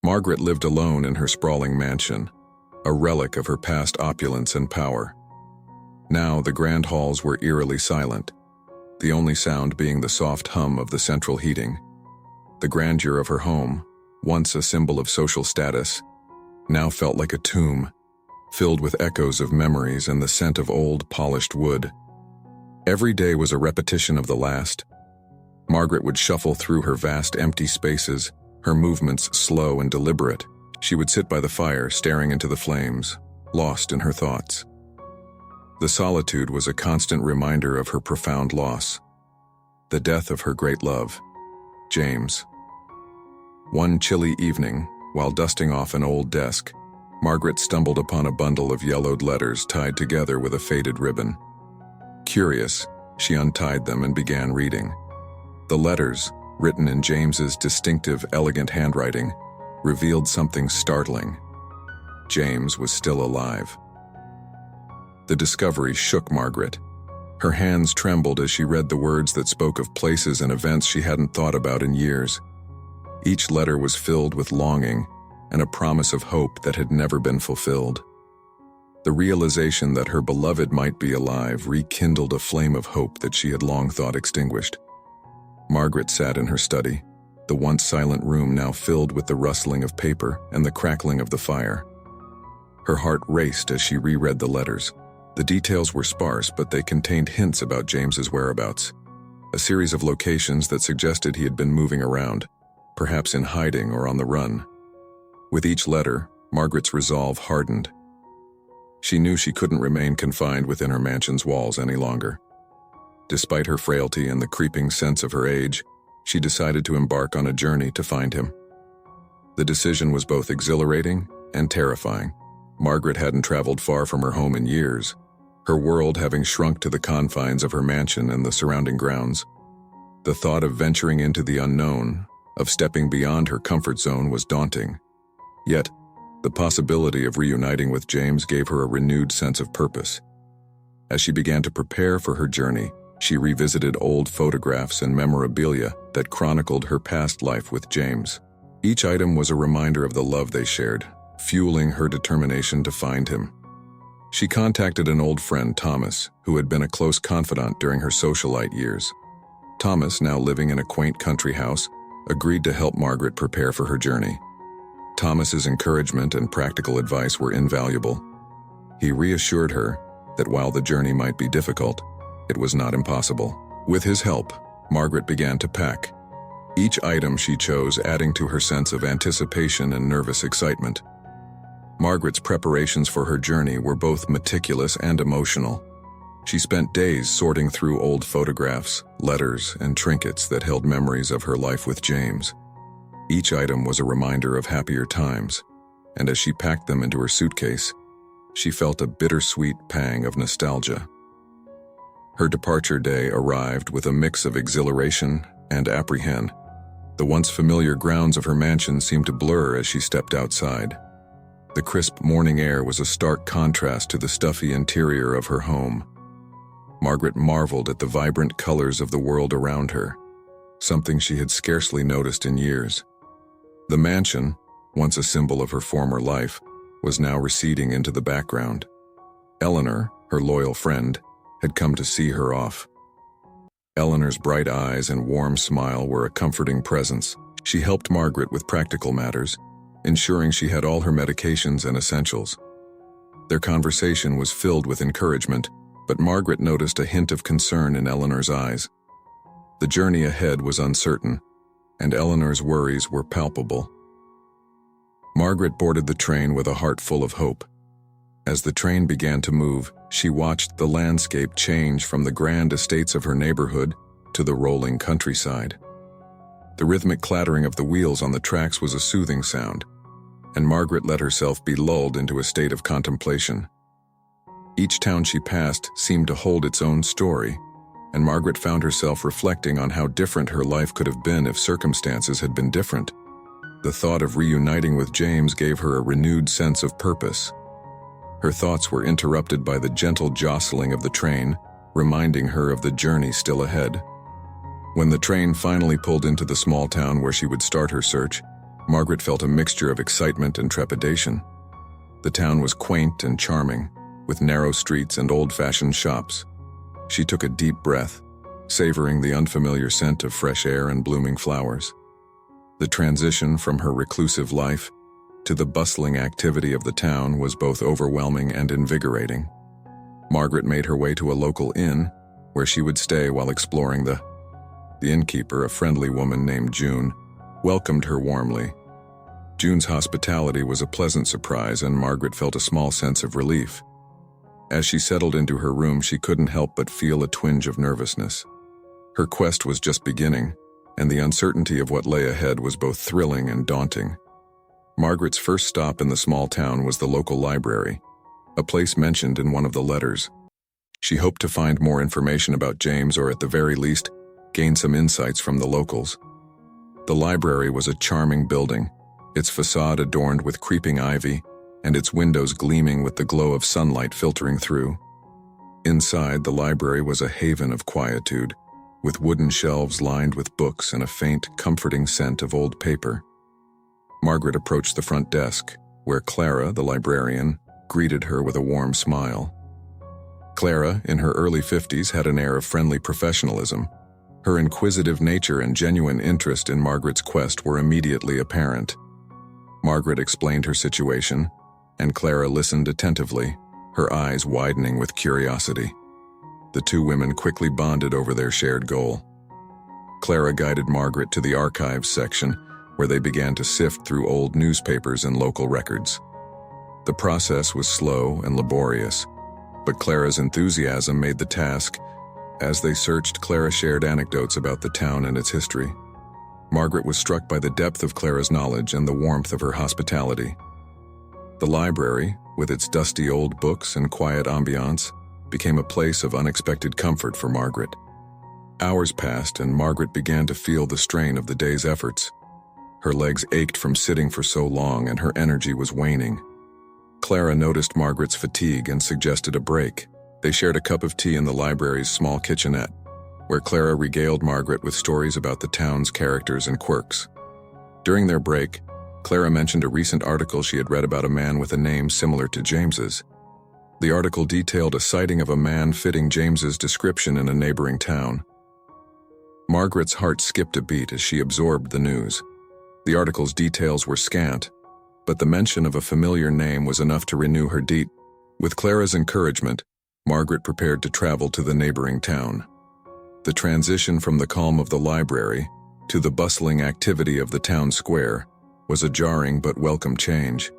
Margaret lived alone in her sprawling mansion, a relic of her past opulence and power. Now the grand halls were eerily silent, the only sound being the soft hum of the central heating. The grandeur of her home, once a symbol of social status, now felt like a tomb, filled with echoes of memories and the scent of old, polished wood. Every day was a repetition of the last. Margaret would shuffle through her vast empty spaces, her movements slow and deliberate. She would sit by the fire, staring into the flames, lost in her thoughts. The solitude was a constant reminder of her profound loss, the death of her great love, James. One chilly evening, while dusting off an old desk, Margaret stumbled upon a bundle of yellowed letters tied together with a faded ribbon. Curious, she untied them and began reading. The letters, written in James's distinctive, elegant handwriting, revealed something startling. James was still alive. The discovery shook Margaret. Her hands trembled as she read the words that spoke of places and events she hadn't thought about in years. Each letter was filled with longing and a promise of hope that had never been fulfilled. The realization that her beloved might be alive rekindled a flame of hope that she had long thought extinguished. Margaret sat in her study, the once silent room now filled with the rustling of paper and the crackling of the fire. Her heart raced as she reread the letters. The details were sparse, but they contained hints about James's whereabouts, a series of locations that suggested he had been moving around, perhaps in hiding or on the run. With each letter, Margaret's resolve hardened. She knew she couldn't remain confined within her mansion's walls any longer. Despite her frailty and the creeping sense of her age, she decided to embark on a journey to find him. The decision was both exhilarating and terrifying. Margaret hadn't traveled far from her home in years, her world having shrunk to the confines of her mansion and the surrounding grounds. The thought of venturing into the unknown, of stepping beyond her comfort zone, was daunting. Yet, the possibility of reuniting with James gave her a renewed sense of purpose. As she began to prepare for her journey, she revisited old photographs and memorabilia that chronicled her past life with James. Each item was a reminder of the love they shared, fueling her determination to find him. She contacted an old friend, Thomas, who had been a close confidant during her socialite years. Thomas, now living in a quaint country house, agreed to help Margaret prepare for her journey. Thomas's encouragement and practical advice were invaluable. He reassured her that while the journey might be difficult, it was not impossible. With his help, Margaret began to pack, each item she chose adding to her sense of anticipation and nervous excitement. Margaret's preparations for her journey were both meticulous and emotional. She spent days sorting through old photographs, letters, and trinkets that held memories of her life with James. Each item was a reminder of happier times, and as she packed them into her suitcase, she felt a bittersweet pang of nostalgia. Her departure day arrived with a mix of exhilaration and apprehension. The once familiar grounds of her mansion seemed to blur as she stepped outside. The crisp morning air was a stark contrast to the stuffy interior of her home. Margaret marveled at the vibrant colors of the world around her, something she had scarcely noticed in years. The mansion, once a symbol of her former life, was now receding into the background. Eleanor, her loyal friend, had come to see her off. Eleanor's bright eyes and warm smile were a comforting presence. She helped Margaret with practical matters, ensuring she had all her medications and essentials. Their conversation was filled with encouragement, but Margaret noticed a hint of concern in Eleanor's eyes. The journey ahead was uncertain, and Eleanor's worries were palpable. Margaret boarded the train with a heart full of hope. As the train began to move, she watched the landscape change from the grand estates of her neighborhood to the rolling countryside. The rhythmic clattering of the wheels on the tracks was a soothing sound, and Margaret let herself be lulled into a state of contemplation. Each town she passed seemed to hold its own story, and Margaret found herself reflecting on how different her life could have been if circumstances had been different. The thought of reuniting with James gave her a renewed sense of purpose. Her thoughts were interrupted by the gentle jostling of the train, reminding her of the journey still ahead. When the train finally pulled into the small town where she would start her search, Margaret felt a mixture of excitement and trepidation. The town was quaint and charming, with narrow streets and old-fashioned shops. She took a deep breath, savoring the unfamiliar scent of fresh air and blooming flowers. The transition from her reclusive life to the bustling activity of the town was both overwhelming and invigorating. Margaret made her way to a local inn, where she would stay while exploring. The innkeeper, a friendly woman named June, welcomed her warmly. June's hospitality was a pleasant surprise, and Margaret felt a small sense of relief. As she settled into her room, she couldn't help but feel a twinge of nervousness. Her quest was just beginning, and the uncertainty of what lay ahead was both thrilling and daunting. Margaret's first stop in the small town was the local library, a place mentioned in one of the letters. She hoped to find more information about James, or at the very least, gain some insights from the locals. The library was a charming building, its facade adorned with creeping ivy, and its windows gleaming with the glow of sunlight filtering through. Inside, the library was a haven of quietude, with wooden shelves lined with books and a faint, comforting scent of old paper. Margaret approached the front desk, where Clara, the librarian, greeted her with a warm smile. Clara, in her early 50s, had an air of friendly professionalism. Her inquisitive nature and genuine interest in Margaret's quest were immediately apparent. Margaret explained her situation, and Clara listened attentively, her eyes widening with curiosity. The two women quickly bonded over their shared goal. Clara guided Margaret to the archives section, where they began to sift through old newspapers and local records. The process was slow and laborious, but Clara's enthusiasm made the task. As they searched, Clara shared anecdotes about the town and its history. Margaret was struck by the depth of Clara's knowledge and the warmth of her hospitality. The library, with its dusty old books and quiet ambiance, became a place of unexpected comfort for Margaret. Hours passed, and Margaret began to feel the strain of the day's efforts. Her legs ached from sitting for so long, and her energy was waning. Clara noticed Margaret's fatigue and suggested a break. They shared a cup of tea in the library's small kitchenette, where Clara regaled Margaret with stories about the town's characters and quirks. During their break, Clara mentioned a recent article she had read about a man with a name similar to James's. The article detailed a sighting of a man fitting James's description in a neighboring town. Margaret's heart skipped a beat as she absorbed the news. The article's details were scant, but the mention of a familiar name was enough to renew her deep. With Clara's encouragement, Margaret prepared to travel to the neighboring town. The transition from the calm of the library to the bustling activity of the town square was a jarring but welcome change.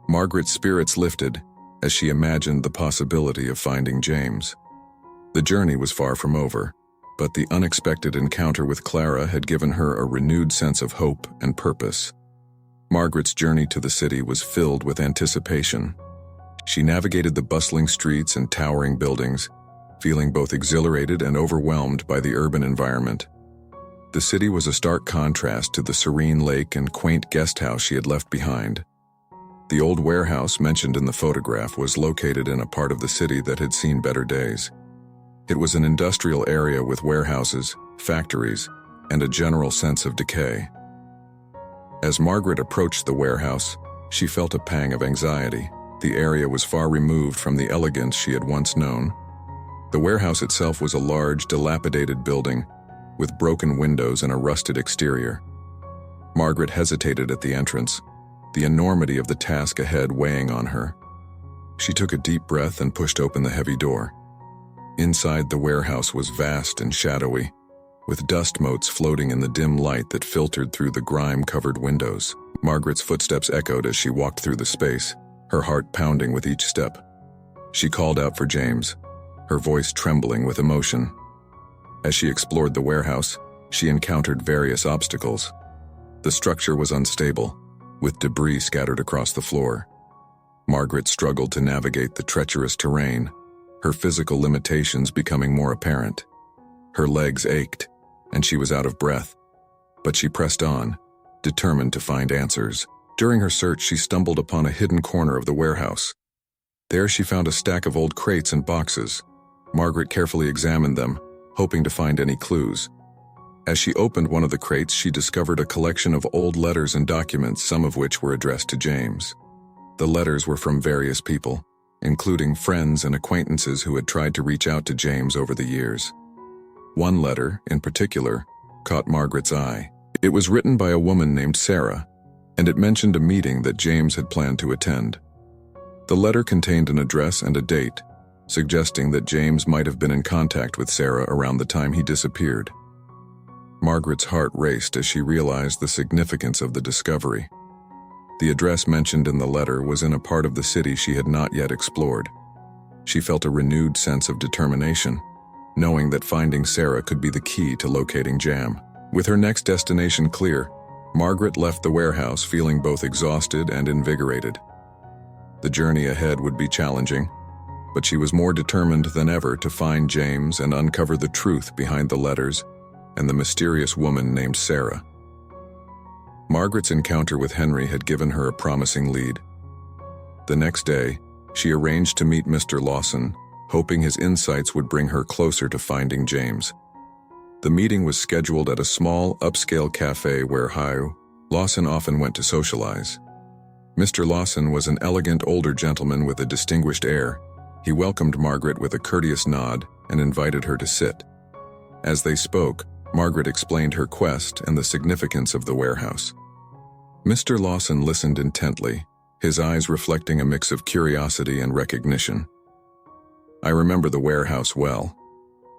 Margaret's spirits lifted as she imagined the possibility of finding James. The journey was far from over, but the unexpected encounter with Clara had given her a renewed sense of hope and purpose. Margaret's journey to the city was filled with anticipation. She navigated the bustling streets and towering buildings, feeling both exhilarated and overwhelmed by the urban environment. The city was a stark contrast to the serene lake and quaint guest house she had left behind. The old warehouse mentioned in the photograph was located in a part of the city that had seen better days. It was an industrial area with warehouses, factories, and a general sense of decay. As Margaret approached the warehouse, she felt a pang of anxiety. The area was far removed from the elegance she had once known. The warehouse itself was a large, dilapidated building, with broken windows and a rusted exterior. Margaret hesitated at the entrance, the enormity of the task ahead weighing on her. She took a deep breath and pushed open the heavy door. Inside, the warehouse was vast and shadowy, with dust motes floating in the dim light that filtered through the grime-covered windows. Margaret's footsteps echoed as she walked through the space, her heart pounding with each step. She called out for James, her voice trembling with emotion. As she explored the warehouse, she encountered various obstacles. The structure was unstable, with debris scattered across the floor. Margaret struggled to navigate the treacherous terrain, her physical limitations becoming more apparent. Her legs ached, and she was out of breath, but she pressed on, determined to find answers. During her search, she stumbled upon a hidden corner of the warehouse. There she found a stack of old crates and boxes. Margaret carefully examined them, hoping to find any clues. As she opened one of the crates, she discovered a collection of old letters and documents, some of which were addressed to James. The letters were from various people, including friends and acquaintances who had tried to reach out to James over the years. One letter, in particular, caught Margaret's eye. It was written by a woman named Sarah, and it mentioned a meeting that James had planned to attend. The letter contained an address and a date, suggesting that James might have been in contact with Sarah around the time he disappeared. Margaret's heart raced as she realized the significance of the discovery. The address mentioned in the letter was in a part of the city she had not yet explored. She felt a renewed sense of determination, knowing that finding Sarah could be the key to locating Jam. With her next destination clear, Margaret left the warehouse feeling both exhausted and invigorated. The journey ahead would be challenging, but she was more determined than ever to find James and uncover the truth behind the letters and the mysterious woman named Sarah. Margaret's encounter with Henry had given her a promising lead. The next day, she arranged to meet Mr. Lawson, hoping his insights would bring her closer to finding James. The meeting was scheduled at a small, upscale cafe where Lawson often went to socialize. Mr. Lawson was an elegant older gentleman with a distinguished air. He welcomed Margaret with a courteous nod and invited her to sit. As they spoke, Margaret explained her quest and the significance of the warehouse. Mr. Lawson listened intently, his eyes reflecting a mix of curiosity and recognition. "I remember the warehouse well,"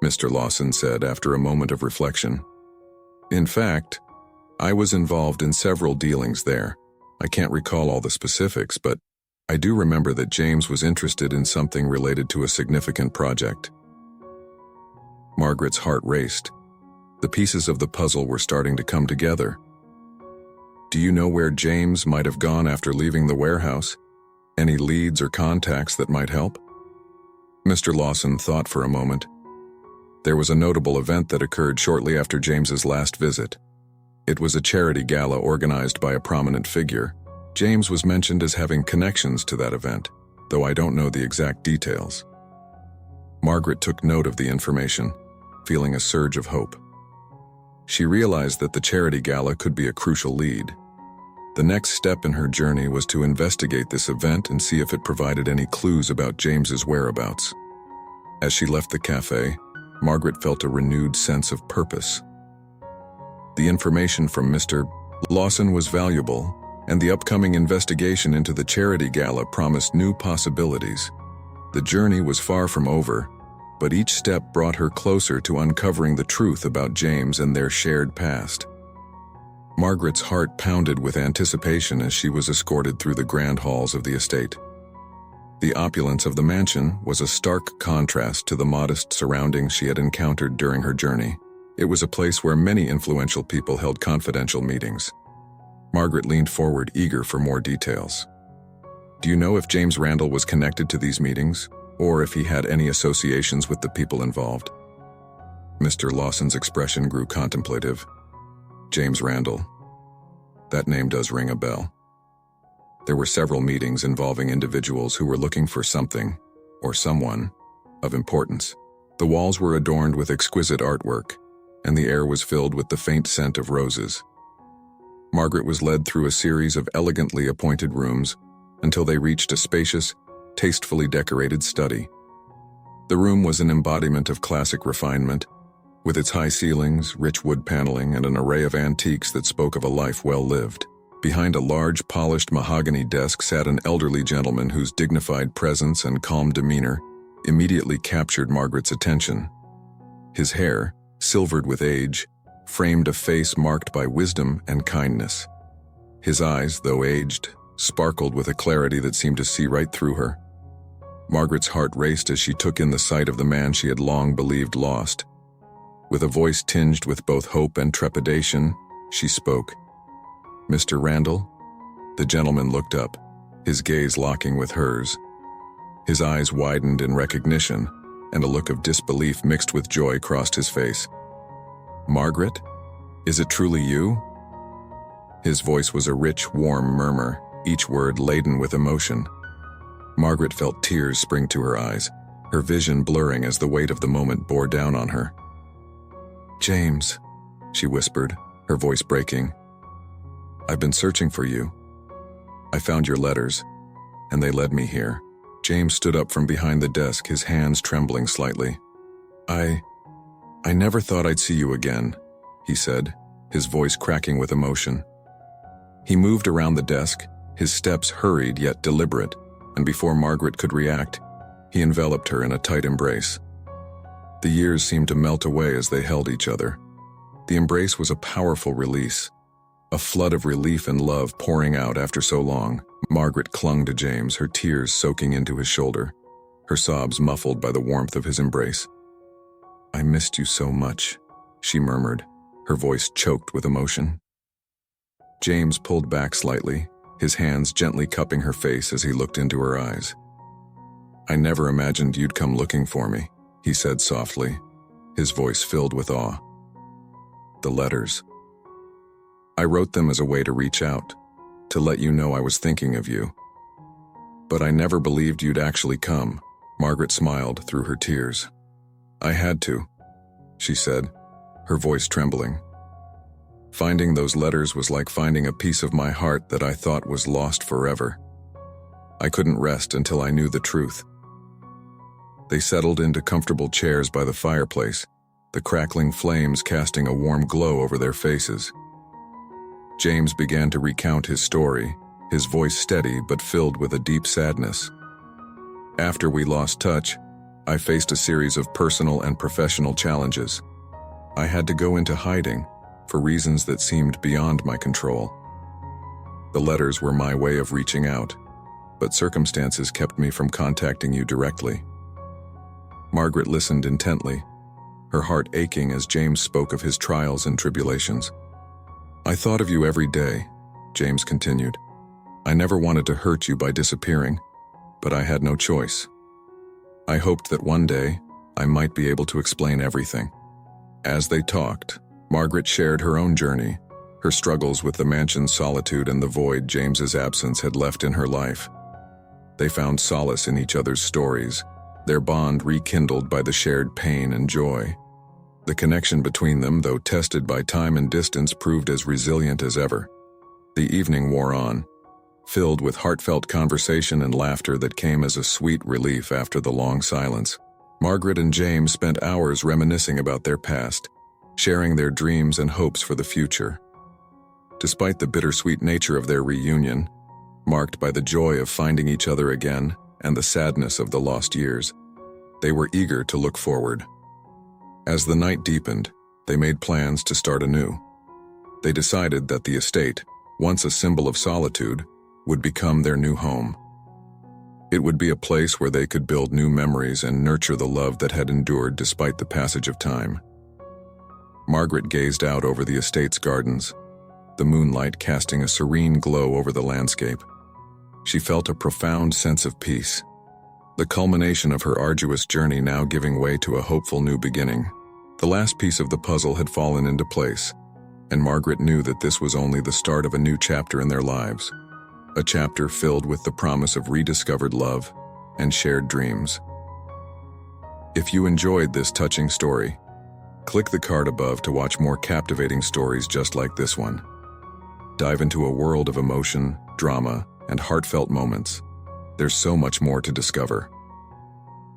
Mr. Lawson said after a moment of reflection. "In fact, I was involved in several dealings there. I can't recall all the specifics, but I do remember that James was interested in something related to a significant project." Margaret's heart raced. The pieces of the puzzle were starting to come together. "Do you know where James might have gone after leaving the warehouse? Any leads or contacts that might help?" Mr. Lawson thought for a moment. There was a notable event that occurred shortly after James's last visit. It was a charity gala organized by a prominent figure. James was mentioned as having connections to that event, though I don't know the exact details. Margaret took note of the information, feeling a surge of hope. She realized that the charity gala could be a crucial lead. The next step in her journey was to investigate this event and see if it provided any clues about James's whereabouts. As she left the cafe, Margaret felt a renewed sense of purpose. The information from Mr. Lawson was valuable, and the upcoming investigation into the charity gala promised new possibilities. The journey was far from over, but each step brought her closer to uncovering the truth about James and their shared past. Margaret's heart pounded with anticipation as she was escorted through the grand halls of the estate. The opulence of the mansion was a stark contrast to the modest surroundings she had encountered during her journey. It was a place where many influential people held confidential meetings. Margaret leaned forward, eager for more details. "Do you know if James Randall was connected to these meetings, or if he had any associations with the people involved?" Mr. Lawson's expression grew contemplative. James Randall. That name does ring a bell. There were several meetings involving individuals who were looking for something, or someone, of importance. The walls were adorned with exquisite artwork, and the air was filled with the faint scent of roses. Margaret was led through a series of elegantly appointed rooms until they reached a spacious, tastefully decorated study. The room was an embodiment of classic refinement, with its high ceilings, rich wood paneling, and an array of antiques that spoke of a life well lived. Behind a large, polished mahogany desk sat an elderly gentleman whose dignified presence and calm demeanor immediately captured Margaret's attention. His hair, silvered with age, framed a face marked by wisdom and kindness. His eyes, though aged, sparkled with a clarity that seemed to see right through her. Margaret's heart raced as she took in the sight of the man she had long believed lost. With a voice tinged with both hope and trepidation, she spoke. "Mr. Randall?" The gentleman looked up, his gaze locking with hers. His eyes widened in recognition, and a look of disbelief mixed with joy crossed his face. "Margaret? Is it truly you?" His voice was a rich, warm murmur, each word laden with emotion. Margaret felt tears spring to her eyes, her vision blurring as the weight of the moment bore down on her. "James," she whispered, her voice breaking. "I've been searching for you. I found your letters, and they led me here." James stood up from behind the desk, his hands trembling slightly. I never thought I'd see you again," he said, his voice cracking with emotion. He moved around the desk, his steps hurried yet deliberate, and before Margaret could react, he enveloped her in a tight embrace. The years seemed to melt away as they held each other. The embrace was a powerful release, a flood of relief and love pouring out after so long. Margaret clung to James, her tears soaking into his shoulder, her sobs muffled by the warmth of his embrace. "I missed you so much," she murmured, her voice choked with emotion. James pulled back slightly, his hands gently cupping her face as he looked into her eyes. "I never imagined you'd come looking for me," he said softly, his voice filled with awe. "The letters. I wrote them as a way to reach out, to let you know I was thinking of you. But I never believed you'd actually come." Margaret smiled through her tears. "I had to," she said, her voice trembling. "Finding those letters was like finding a piece of my heart that I thought was lost forever. I couldn't rest until I knew the truth." They settled into comfortable chairs by the fireplace, the crackling flames casting a warm glow over their faces. James began to recount his story, his voice steady but filled with a deep sadness. "After we lost touch, I faced a series of personal and professional challenges. I had to go into hiding, for reasons that seemed beyond my control. The letters were my way of reaching out, but circumstances kept me from contacting you directly." Margaret listened intently, her heart aching as James spoke of his trials and tribulations. "I thought of you every day," James continued. "I never wanted to hurt you by disappearing, but I had no choice. I hoped that one day I might be able to explain everything." As they talked, Margaret shared her own journey, her struggles with the mansion's solitude and the void James's absence had left in her life. They found solace in each other's stories, their bond rekindled by the shared pain and joy. The connection between them, though tested by time and distance, proved as resilient as ever. The evening wore on, filled with heartfelt conversation and laughter that came as a sweet relief after the long silence. Margaret and James spent hours reminiscing about their past, sharing their dreams and hopes for the future. Despite the bittersweet nature of their reunion, marked by the joy of finding each other again and the sadness of the lost years, they were eager to look forward. As the night deepened, they made plans to start anew. They decided that the estate, once a symbol of solitude, would become their new home. It would be a place where they could build new memories and nurture the love that had endured despite the passage of time. Margaret gazed out over the estate's gardens, the moonlight casting a serene glow over the landscape. She felt a profound sense of peace, the culmination of her arduous journey now giving way to a hopeful new beginning. The last piece of the puzzle had fallen into place, and Margaret knew that this was only the start of a new chapter in their lives, a chapter filled with the promise of rediscovered love and shared dreams. If you enjoyed this touching story, click the card above to watch more captivating stories just like this one. Dive into a world of emotion, drama, and heartfelt moments. There's so much more to discover.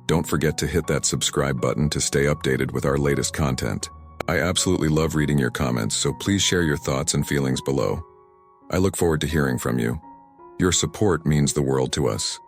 Don't forget to hit that subscribe button to stay updated with our latest content. I absolutely love reading your comments, so please share your thoughts and feelings below. I look forward to hearing from you. Your support means the world to us.